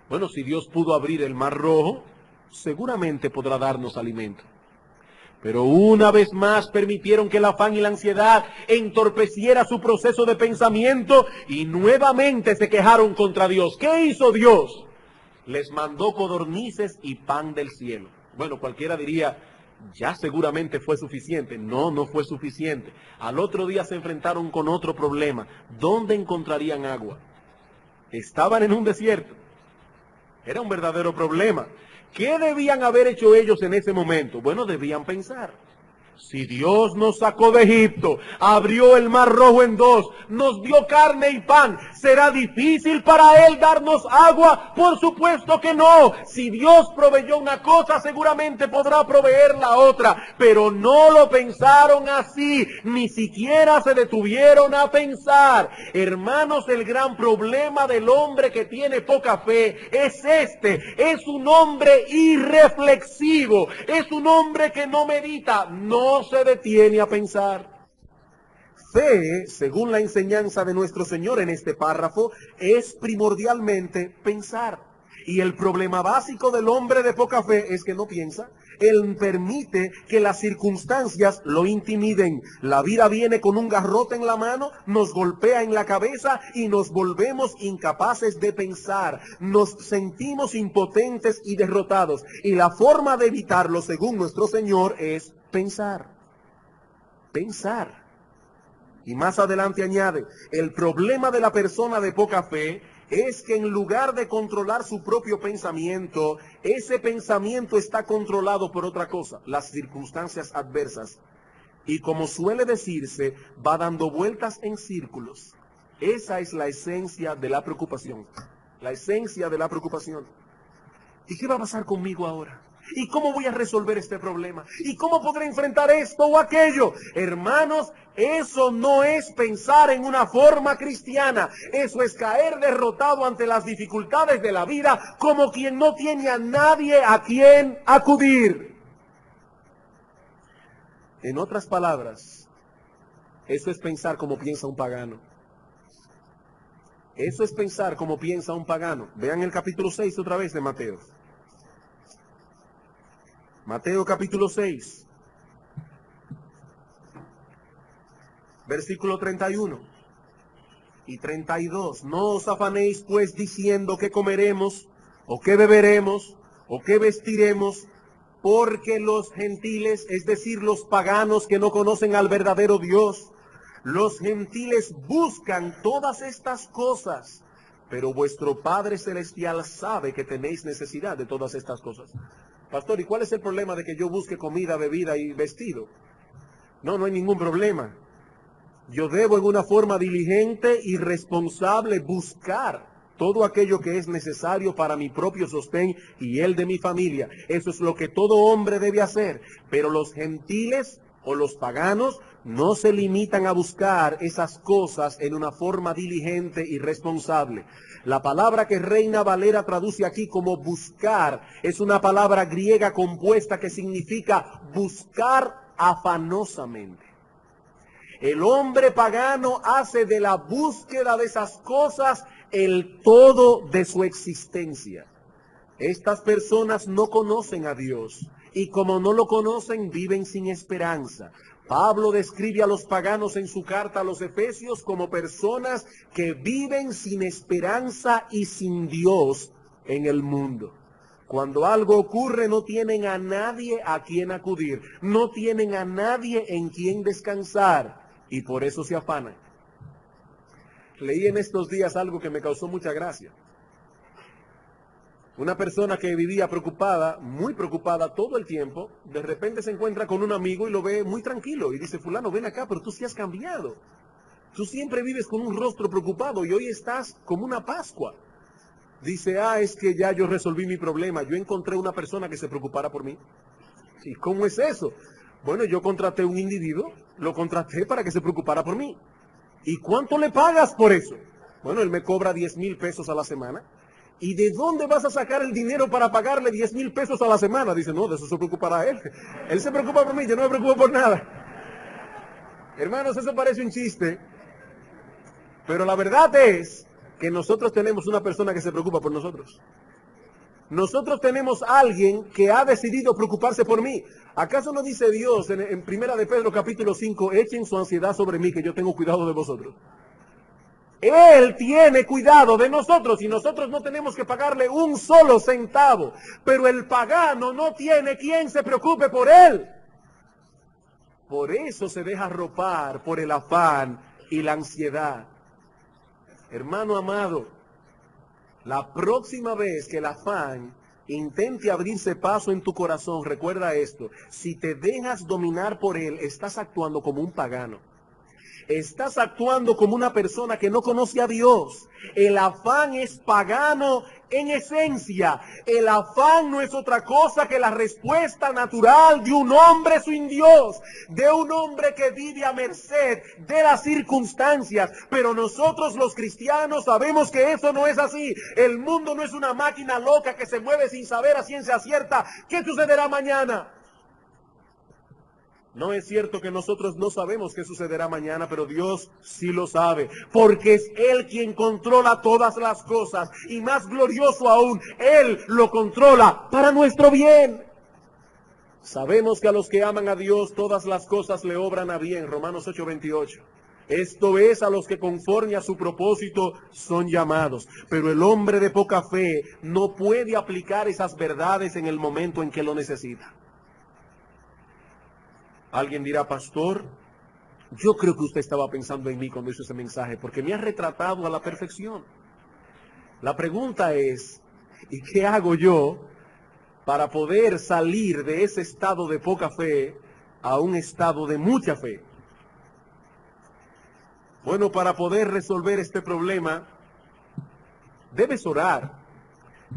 bueno, si Dios pudo abrir el Mar Rojo, seguramente podrá darnos alimento. Pero una vez más permitieron que el afán y la ansiedad entorpeciera su proceso de pensamiento y nuevamente se quejaron contra Dios. ¿Qué hizo Dios? Les mandó codornices y pan del cielo. Bueno, cualquiera diría, ya seguramente fue suficiente. No, no fue suficiente. Al otro día se enfrentaron con otro problema. ¿Dónde encontrarían agua? Estaban en un desierto. Era un verdadero problema. ¿Qué debían haber hecho ellos en ese momento? Bueno, debían pensar. Si Dios nos sacó de Egipto, abrió el Mar Rojo en dos, nos dio carne y pan, ¿será difícil para Él darnos agua? Por supuesto que no. Si Dios proveyó una cosa, seguramente podrá proveer la otra. Pero no lo pensaron así, ni siquiera se detuvieron a pensar. Hermanos, el gran problema del hombre que tiene poca fe es este. Es un hombre irreflexivo, es un hombre que no medita, no se detiene a pensar. Fe, según la enseñanza de nuestro Señor en este párrafo, es primordialmente pensar. Y el problema básico del hombre de poca fe es que no piensa. Él permite que las circunstancias lo intimiden. La vida viene con un garrote en la mano, nos golpea en la cabeza y nos volvemos incapaces de pensar. Nos sentimos impotentes y derrotados. Y la forma de evitarlo, según nuestro Señor, es pensar. Pensar. Y más adelante añade, el problema de la persona de poca fe es que en lugar de controlar su propio pensamiento, ese pensamiento está controlado por otra cosa, las circunstancias adversas. Y como suele decirse, va dando vueltas en círculos. Esa es la esencia de la preocupación. La esencia de la preocupación. ¿Y qué va a pasar conmigo ahora? ¿Y cómo voy a resolver este problema? ¿Y cómo podré enfrentar esto o aquello? Hermanos, eso no es pensar en una forma cristiana. Eso es caer derrotado ante las dificultades de la vida como quien no tiene a nadie a quien acudir. En otras palabras, eso es pensar como piensa un pagano. Eso es pensar como piensa un pagano. Vean el capítulo 6 otra vez de Mateo. Mateo capítulo 6, versículo 31 y 32. No os afanéis pues diciendo qué comeremos, o qué beberemos, o qué vestiremos, porque los gentiles, es decir, los paganos que no conocen al verdadero Dios, los gentiles buscan todas estas cosas, pero vuestro Padre Celestial sabe que tenéis necesidad de todas estas cosas. Pastor, ¿y cuál es el problema de que yo busque comida, bebida y vestido? No hay ningún problema. Yo debo en una forma diligente y responsable buscar todo aquello que es necesario para mi propio sostén y el de mi familia. Eso es lo que todo hombre debe hacer. Pero los gentiles o los paganos no se limitan a buscar esas cosas en una forma diligente y responsable. La palabra que Reina Valera traduce aquí como buscar es una palabra griega compuesta que significa buscar afanosamente. El hombre pagano hace de la búsqueda de esas cosas el todo de su existencia. Estas personas no conocen a Dios y como no lo conocen viven sin esperanza. Pablo describe a los paganos en su carta a los Efesios como personas que viven sin esperanza y sin Dios en el mundo. Cuando algo ocurre no tienen a nadie a quien acudir, no tienen a nadie en quien descansar y por eso se afanan. Leí en estos días algo que me causó mucha gracia. Una persona que vivía preocupada, muy preocupada todo el tiempo, de repente se encuentra con un amigo y lo ve muy tranquilo y dice, fulano, ven acá, pero tú sí has cambiado. Tú siempre vives con un rostro preocupado y hoy estás como una Pascua. Dice, es que ya yo resolví mi problema, yo encontré una persona que se preocupara por mí. ¿Y cómo es eso? Bueno, yo contraté un individuo, lo contraté para que se preocupara por mí. ¿Y cuánto le pagas por eso? Bueno, él me cobra 10,000 pesos a la semana. ¿Y de dónde vas a sacar el dinero para pagarle 10,000 pesos a la semana? Dice, no, de eso se preocupará él. Él se preocupa por mí, yo no me preocupo por nada. Hermanos, eso parece un chiste, pero la verdad es que nosotros tenemos una persona que se preocupa por nosotros. Nosotros tenemos a alguien que ha decidido preocuparse por mí. ¿Acaso no dice Dios en Primera de Pedro capítulo 5, echen su ansiedad sobre mí, que yo tengo cuidado de vosotros? Él tiene cuidado de nosotros y nosotros no tenemos que pagarle un solo centavo. Pero el pagano no tiene quien se preocupe por él. Por eso se deja arropar por el afán y la ansiedad. Hermano amado, la próxima vez que el afán intente abrirse paso en tu corazón, recuerda esto: si te dejas dominar por él, estás actuando como un pagano. Estás actuando como una persona que no conoce a Dios. El afán es pagano en esencia. El afán no es otra cosa que la respuesta natural de un hombre sin Dios, de un hombre que vive a merced de las circunstancias. Pero nosotros los cristianos sabemos que eso no es así. El mundo no es una máquina loca que se mueve sin saber a ciencia cierta qué sucederá mañana. No es cierto que nosotros no sabemos qué sucederá mañana, pero Dios sí lo sabe, porque es Él quien controla todas las cosas, y más glorioso aún, Él lo controla para nuestro bien. Sabemos que a los que aman a Dios todas las cosas le obran a bien, Romanos 8:28. Esto es, a los que conforme a su propósito son llamados. Pero el hombre de poca fe no puede aplicar esas verdades en el momento en que lo necesita. Alguien dirá, pastor, yo creo que usted estaba pensando en mí cuando hizo ese mensaje, porque me ha retratado a la perfección. La pregunta es, ¿y qué hago yo para poder salir de ese estado de poca fe a un estado de mucha fe? Bueno, para poder resolver este problema, debes orar,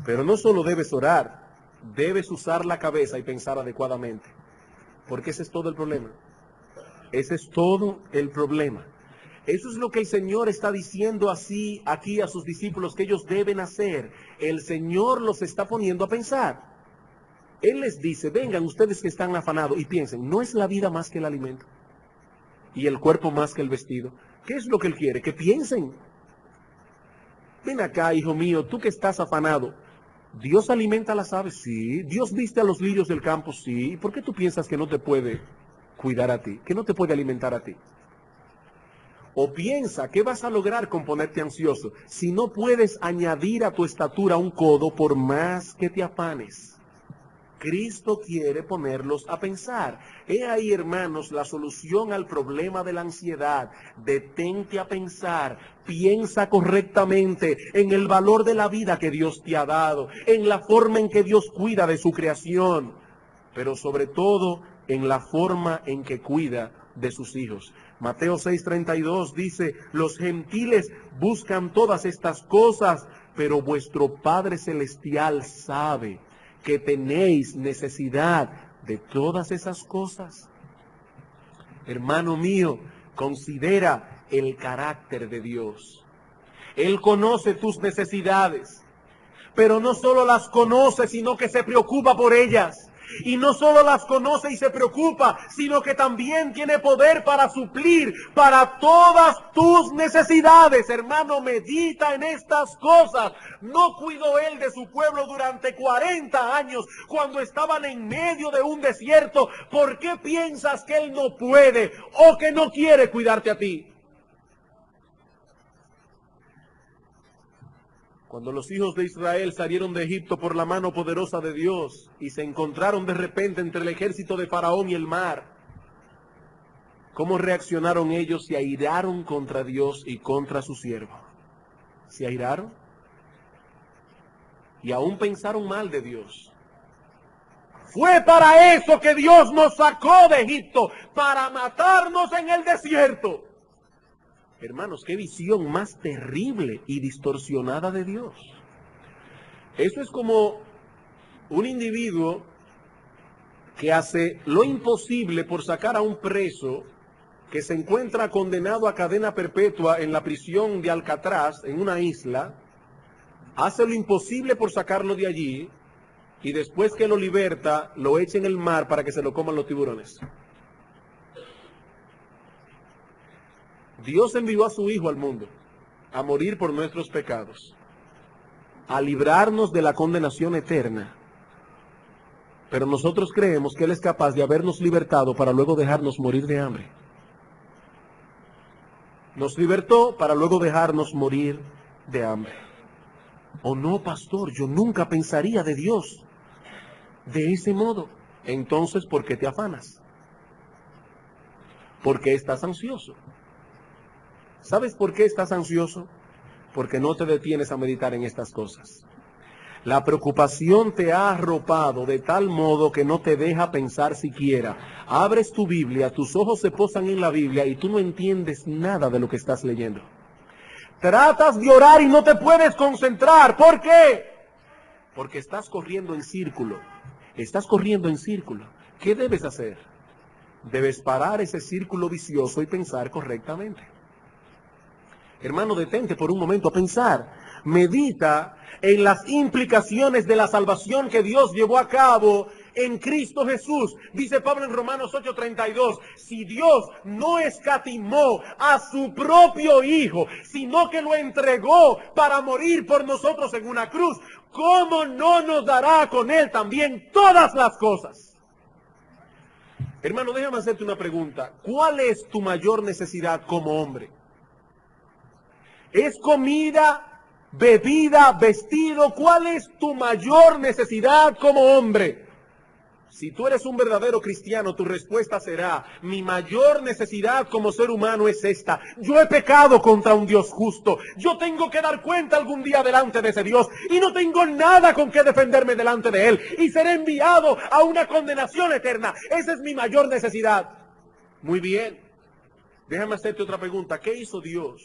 pero no solo debes orar, debes usar la cabeza y pensar adecuadamente, porque ese es todo el problema. Ese es todo el problema. Eso es lo que el Señor está diciendo así aquí a sus discípulos que ellos deben hacer. El Señor los está poniendo a pensar. Él les dice, vengan ustedes que están afanados y piensen, ¿no es la vida más que el alimento? Y el cuerpo más que el vestido. ¿Qué es lo que Él quiere? Que piensen. Ven acá, hijo mío, tú que estás afanado. ¿Dios alimenta a las aves? Sí. ¿Dios viste a los lirios del campo? Sí. ¿Y por qué tú piensas que no te puede cuidar a ti? ¿Que no te puede alimentar a ti? O piensa, ¿qué vas a lograr con ponerte ansioso si no puedes añadir a tu estatura un codo por más que te afanes? Cristo quiere ponerlos a pensar. He ahí, hermanos, la solución al problema de la ansiedad. Detente a pensar, piensa correctamente en el valor de la vida que Dios te ha dado, en la forma en que Dios cuida de su creación, pero sobre todo en la forma en que cuida de sus hijos. Mateo 6:32 dice, los gentiles buscan todas estas cosas, pero vuestro Padre Celestial sabe que tenéis necesidad de todas esas cosas. Hermano mío, considera el carácter de Dios. Él conoce tus necesidades, pero no solo las conoce, sino que se preocupa por ellas. Y no solo las conoce y se preocupa, sino que también tiene poder para suplir para todas tus necesidades. Hermano, medita en estas cosas. ¿No cuidó Él de su pueblo durante 40 años cuando estaban en medio de un desierto? ¿Por qué piensas que Él no puede o que no quiere cuidarte a ti? Cuando los hijos de Israel salieron de Egipto por la mano poderosa de Dios y se encontraron de repente entre el ejército de Faraón y el mar, ¿cómo reaccionaron ellos? Se airaron contra Dios y contra su siervo. Se airaron y aún pensaron mal de Dios. Fue para eso que Dios nos sacó de Egipto, para matarnos en el desierto. Hermanos, qué visión más terrible y distorsionada de Dios. Eso es como un individuo que hace lo imposible por sacar a un preso que se encuentra condenado a cadena perpetua en la prisión de Alcatraz, en una isla, hace lo imposible por sacarlo de allí y después que lo liberta, lo echa en el mar para que se lo coman los tiburones. Dios envió a su Hijo al mundo a morir por nuestros pecados, a librarnos de la condenación eterna. Pero nosotros creemos que Él es capaz de habernos libertado para luego dejarnos morir de hambre. Nos libertó para luego dejarnos morir de hambre. ¿O no, pastor? Yo nunca pensaría de Dios de ese modo. Entonces, ¿por qué te afanas? ¿Por qué estás ansioso? ¿Sabes por qué estás ansioso? Porque no te detienes a meditar en estas cosas. La preocupación te ha arropado de tal modo que no te deja pensar siquiera. Abres tu Biblia, tus ojos se posan en la Biblia y tú no entiendes nada de lo que estás leyendo. Tratas de orar y no te puedes concentrar. ¿Por qué? Porque estás corriendo en círculo. Estás corriendo en círculo. ¿Qué debes hacer? Debes parar ese círculo vicioso y pensar correctamente. Hermano, detente por un momento a pensar. Medita en las implicaciones de la salvación que Dios llevó a cabo en Cristo Jesús. Dice Pablo en Romanos 8:32, si Dios no escatimó a su propio Hijo, sino que lo entregó para morir por nosotros en una cruz, ¿cómo no nos dará con Él también todas las cosas? Hermano, déjame hacerte una pregunta. ¿Cuál es tu mayor necesidad como hombre? ¿Es comida, bebida, vestido? ¿Cuál es tu mayor necesidad como hombre? Si tú eres un verdadero cristiano, tu respuesta será, mi mayor necesidad como ser humano es esta. Yo he pecado contra un Dios justo. Yo tengo que dar cuenta algún día delante de ese Dios y no tengo nada con que defenderme delante de Él. Y seré enviado a una condenación eterna. Esa es mi mayor necesidad. Muy bien. Déjame hacerte otra pregunta. ¿Qué hizo Dios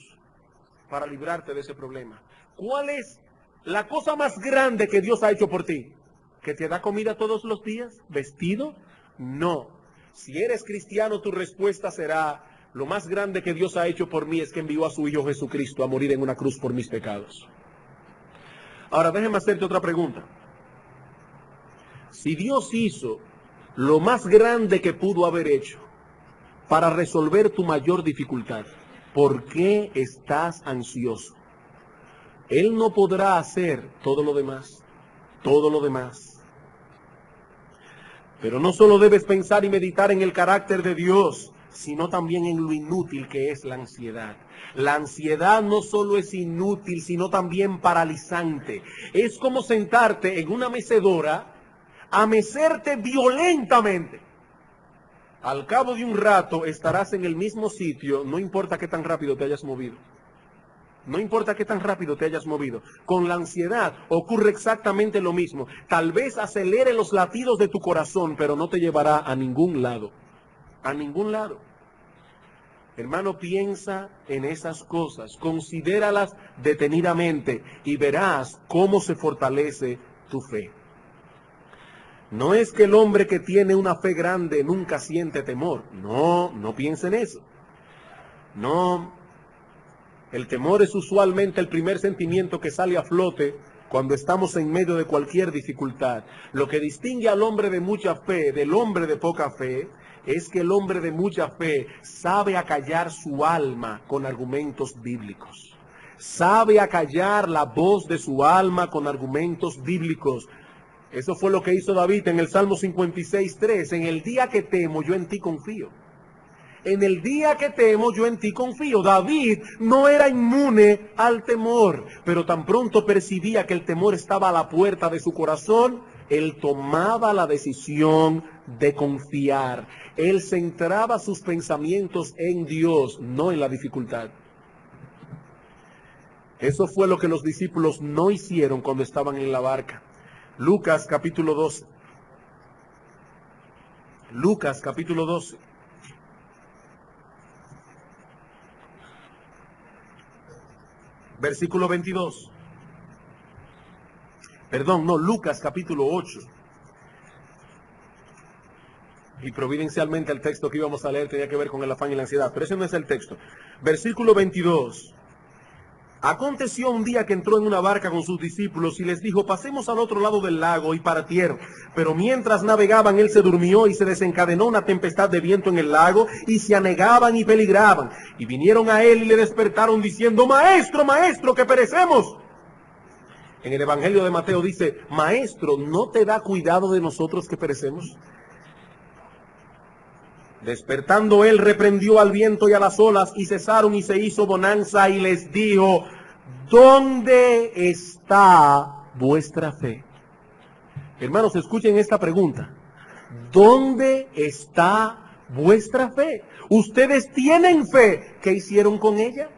para librarte de ese problema? ¿Cuál es la cosa más grande que Dios ha hecho por ti? ¿Que te da comida todos los días? ¿Vestido? No. Si eres cristiano, tu respuesta será: lo más grande que Dios ha hecho por mí es que envió a su Hijo Jesucristo a morir en una cruz por mis pecados. Ahora, déjeme hacerte otra pregunta. Si Dios hizo lo más grande que pudo haber hecho para resolver tu mayor dificultad, ¿por qué estás ansioso? Él no podrá hacer todo lo demás, todo lo demás. Pero no solo debes pensar y meditar en el carácter de Dios, sino también en lo inútil que es la ansiedad. La ansiedad no solo es inútil, sino también paralizante. Es como sentarte en una mecedora a mecerte violentamente. Al cabo de un rato estarás en el mismo sitio, no importa qué tan rápido te hayas movido. No importa qué tan rápido te hayas movido. Con la ansiedad ocurre exactamente lo mismo. Tal vez acelere los latidos de tu corazón, pero no te llevará a ningún lado. A ningún lado. Hermano, piensa en esas cosas, considéralas detenidamente y verás cómo se fortalece tu fe. No es que el hombre que tiene una fe grande nunca siente temor. No, no piense en eso. No. El temor es usualmente el primer sentimiento que sale a flote cuando estamos en medio de cualquier dificultad. Lo que distingue al hombre de mucha fe del hombre de poca fe es que el hombre de mucha fe sabe acallar su alma con argumentos bíblicos. Sabe acallar la voz de su alma con argumentos bíblicos. Eso fue lo que hizo David en el Salmo 56:3. En el día que temo, yo en ti confío. En el día que temo, yo en ti confío. David no era inmune al temor, pero tan pronto percibía que el temor estaba a la puerta de su corazón, él tomaba la decisión de confiar. Él centraba sus pensamientos en Dios, no en la dificultad. Eso fue lo que los discípulos no hicieron cuando estaban en la barca. Lucas capítulo 12. Lucas capítulo 12. Versículo 22. Perdón, no, Lucas capítulo 8. Y providencialmente el texto que íbamos a leer tenía que ver con el afán y la ansiedad, pero ese no es el texto. Versículo 22. Aconteció un día que entró en una barca con sus discípulos y les dijo: pasemos al otro lado del lago, y partieron. Pero mientras navegaban, él se durmió y se desencadenó una tempestad de viento en el lago, y se anegaban y peligraban. Y vinieron a él y le despertaron diciendo: Maestro, maestro, que perecemos. En el Evangelio de Mateo dice: Maestro, ¿no te da cuidado de nosotros que perecemos? Despertando él, reprendió al viento y a las olas, y cesaron, y se hizo bonanza, y les dijo: ¿dónde está vuestra fe? Hermanos, escuchen esta pregunta. ¿Dónde está vuestra fe? Ustedes tienen fe. ¿Qué hicieron con ella?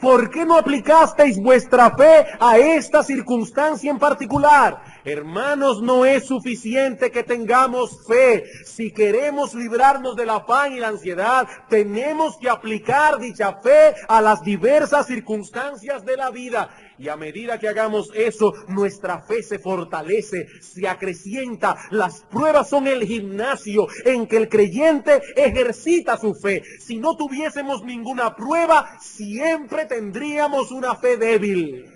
¿Por qué no aplicasteis vuestra fe a esta circunstancia en particular? Hermanos, no es suficiente que tengamos fe. Si queremos librarnos del afán y la ansiedad, tenemos que aplicar dicha fe a las diversas circunstancias de la vida. Y a medida que hagamos eso, nuestra fe se fortalece, se acrecienta. Las pruebas son el gimnasio en que el creyente ejercita su fe. Si no tuviésemos ninguna prueba, siempre tendríamos una fe débil.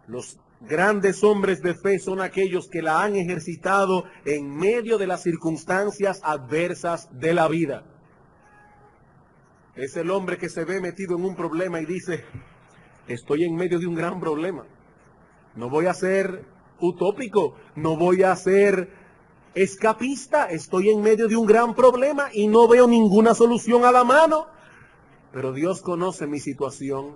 Los grandes hombres de fe son aquellos que la han ejercitado en medio de las circunstancias adversas de la vida. Es el hombre que se ve metido en un problema y dice: estoy en medio de un gran problema. No voy a ser utópico, no voy a ser escapista, estoy en medio de un gran problema y no veo ninguna solución a la mano. Pero Dios conoce mi situación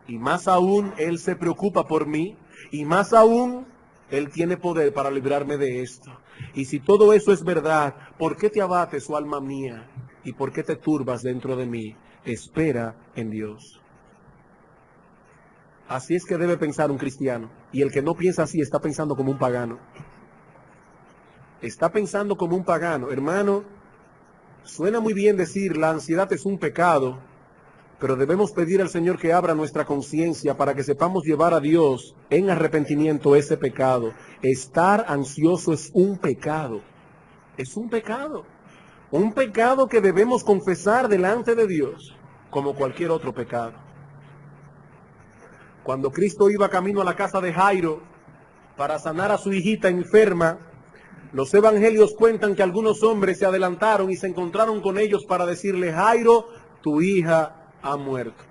y más aún Él se preocupa por mí y más aún Él tiene poder para librarme de esto. Y si todo eso es verdad, ¿por qué te abates, oh alma mía? ¿Y por qué te turbas dentro de mí? Espera en Dios. Así es que debe pensar un cristiano. Y el que no piensa así está pensando como un pagano. Está pensando como un pagano. Hermano, Suena muy bien decir la ansiedad es un pecado, pero debemos pedir al Señor que abra nuestra conciencia para que sepamos llevar a Dios en arrepentimiento ese pecado. Estar ansioso es un pecado. Es un pecado. Un pecado que debemos confesar delante de Dios, como cualquier otro pecado. Cuando Cristo iba camino a la casa de Jairo para sanar a su hijita enferma, los evangelios cuentan que algunos hombres se adelantaron y se encontraron con ellos para decirle: Jairo, tu hija ha muerto.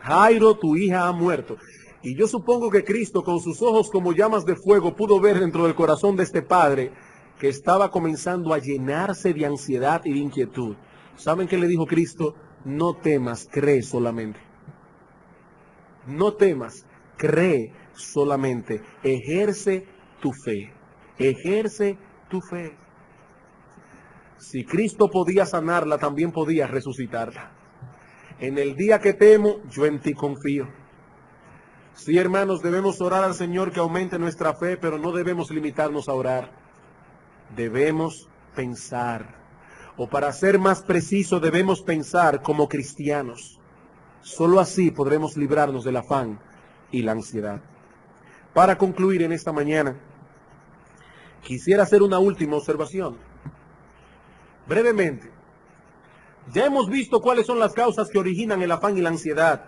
Jairo, tu hija ha muerto. Y yo supongo que Cristo, con sus ojos como llamas de fuego, pudo ver dentro del corazón de este padre que estaba comenzando a llenarse de ansiedad y de inquietud. ¿Saben qué le dijo Cristo? No temas, cree solamente. No temas, cree solamente. Ejerce tu fe. Ejerce tu fe. Si Cristo podía sanarla, también podía resucitarla. En el día que temo, yo en ti confío. Sí, hermanos, debemos orar al Señor que aumente nuestra fe, pero no debemos limitarnos a orar. Debemos pensar, o para ser más preciso, debemos pensar como cristianos. Solo así podremos librarnos del afán y la ansiedad. Para concluir en esta mañana, quisiera hacer una última observación. Brevemente, ya hemos visto cuáles son las causas que originan el afán y la ansiedad.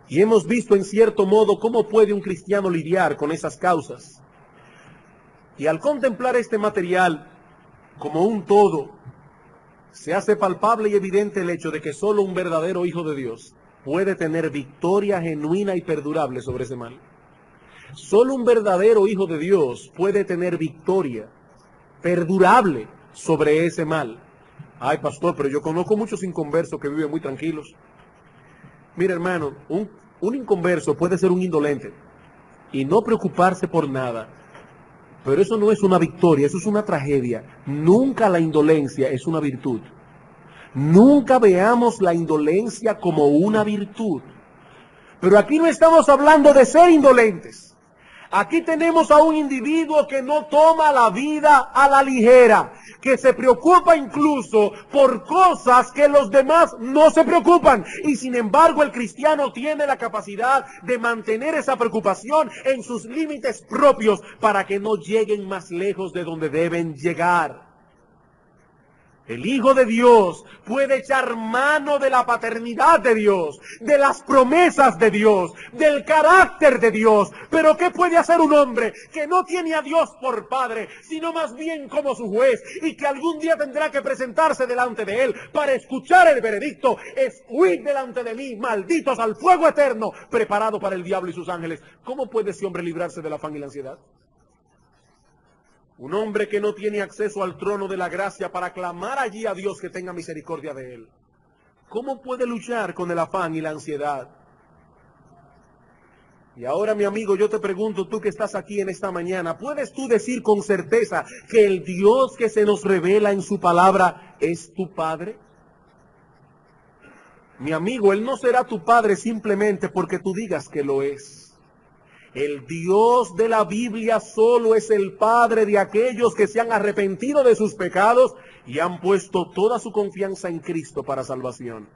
Y hemos visto en cierto modo cómo puede un cristiano lidiar con esas causas. Y al contemplar este material como un todo, se hace palpable y evidente el hecho de que solo un verdadero hijo de Dios puede tener victoria genuina y perdurable sobre ese mal. Solo un verdadero hijo de Dios puede tener victoria perdurable sobre ese mal. Ay, pastor, pero yo conozco muchos inconversos que viven muy tranquilos. Mira, hermano, un inconverso puede ser un indolente y no preocuparse por nada, pero eso no es una victoria, eso es una tragedia. Nunca la indolencia es una virtud. Nunca veamos la indolencia como una virtud. Pero aquí no estamos hablando de ser indolentes. Aquí tenemos a un individuo que no toma la vida a la ligera, que se preocupa incluso por cosas que los demás no se preocupan. Y sin embargo el cristiano tiene la capacidad de mantener esa preocupación en sus límites propios para que no lleguen más lejos de donde deben llegar. El Hijo de Dios puede echar mano de la paternidad de Dios, de las promesas de Dios, del carácter de Dios. Pero ¿qué puede hacer un hombre que no tiene a Dios por padre, sino más bien como su juez, y que algún día tendrá que presentarse delante de él para escuchar el veredicto? Es: huid delante de mí, malditos, al fuego eterno preparado para el diablo y sus ángeles. ¿Cómo puede ese hombre librarse del afán y la ansiedad? Un hombre que no tiene acceso al trono de la gracia para clamar allí a Dios que tenga misericordia de él. ¿Cómo puede luchar con el afán y la ansiedad? Y ahora, mi amigo, yo te pregunto, tú que estás aquí en esta mañana, ¿puedes tú decir con certeza que el Dios que se nos revela en su palabra es tu Padre? Mi amigo, Él no será tu Padre simplemente porque tú digas que lo es. El Dios de la Biblia solo es el Padre de aquellos que se han arrepentido de sus pecados y han puesto toda su confianza en Cristo para salvación.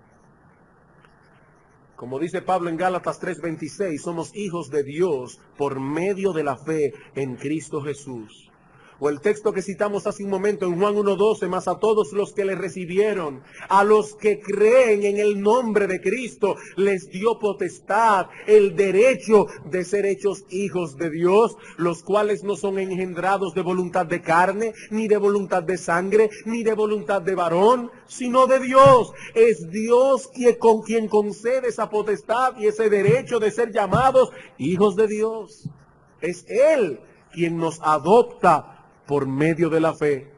Como dice Pablo en Gálatas 3:26, somos hijos de Dios por medio de la fe en Cristo Jesús. O el texto que citamos hace un momento en Juan 1:12, más a todos los que le recibieron, a los que creen en el nombre de Cristo, les dio potestad, el derecho de ser hechos hijos de Dios, los cuales no son engendrados de voluntad de carne, ni de voluntad de sangre, ni de voluntad de varón, sino de Dios. Es Dios quien concede esa potestad y ese derecho de ser llamados hijos de Dios. Es Él quien nos adopta por medio de la fe.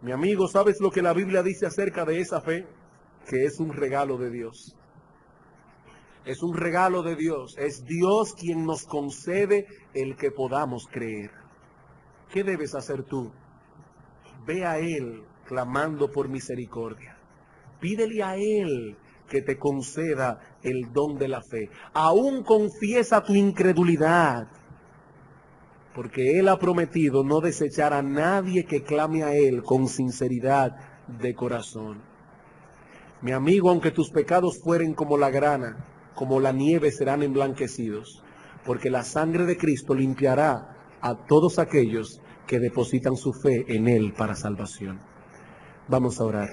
Mi amigo, ¿sabes lo que la Biblia dice acerca de esa fe? Que es un regalo de Dios. Es un regalo de Dios. Es Dios quien nos concede el que podamos creer. ¿Qué debes hacer tú? Ve a Él clamando por misericordia. Pídele a Él que te conceda el don de la fe. Aún confiesa tu incredulidad. porque Él ha prometido no desechar a nadie que clame a Él con sinceridad de corazón. Mi amigo, aunque tus pecados fueren como la grana, como la nieve serán emblanquecidos, porque la sangre de Cristo limpiará a todos aquellos que depositan su fe en Él para salvación. Vamos a orar.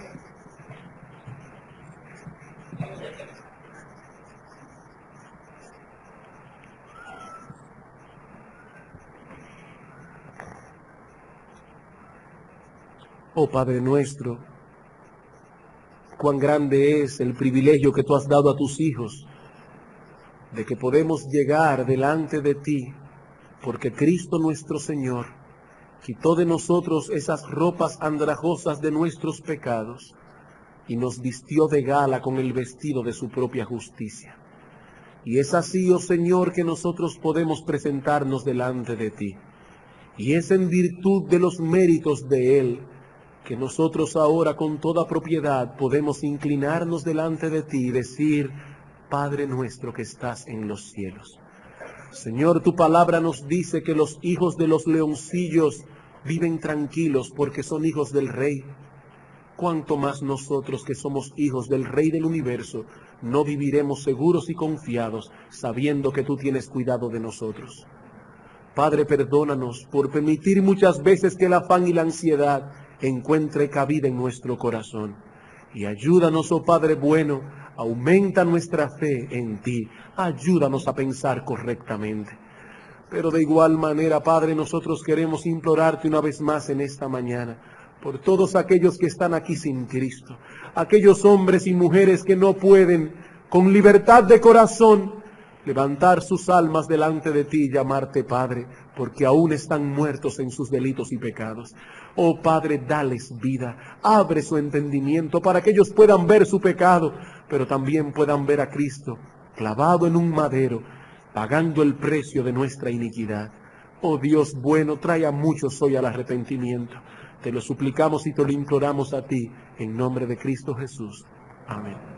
Oh Padre nuestro, cuán grande es el privilegio que tú has dado a tus hijos, de que podemos llegar delante de ti, porque Cristo nuestro Señor quitó de nosotros esas ropas andrajosas de nuestros pecados y nos vistió de gala con el vestido de su propia justicia. Y es así, oh Señor, que nosotros podemos presentarnos delante de ti. Y es en virtud de los méritos de Él que nosotros ahora con toda propiedad podemos inclinarnos delante de ti y decir: Padre nuestro que estás en los cielos. Señor, tu palabra nos dice que los hijos de los leoncillos viven tranquilos porque son hijos del Rey. Cuánto más nosotros que somos hijos del Rey del universo no viviremos seguros y confiados sabiendo que tú tienes cuidado de nosotros. Padre, perdónanos por permitir muchas veces que el afán y la ansiedad encuentre cabida en nuestro corazón. Y ayúdanos, oh Padre bueno, aumenta nuestra fe en ti. Ayúdanos a pensar correctamente. Pero de igual manera, Padre, nosotros queremos implorarte una vez más en esta mañana por todos aquellos que están aquí sin Cristo, aquellos hombres y mujeres que no pueden, con libertad de corazón, levantar sus almas delante de ti y llamarte Padre, porque aún están muertos en sus delitos y pecados. Oh Padre, dales vida, abre su entendimiento para que ellos puedan ver su pecado, pero también puedan ver a Cristo clavado en un madero, pagando el precio de nuestra iniquidad. Oh Dios bueno, trae a muchos hoy al arrepentimiento. Te lo suplicamos y te lo imploramos a ti, en nombre de Cristo Jesús. Amén.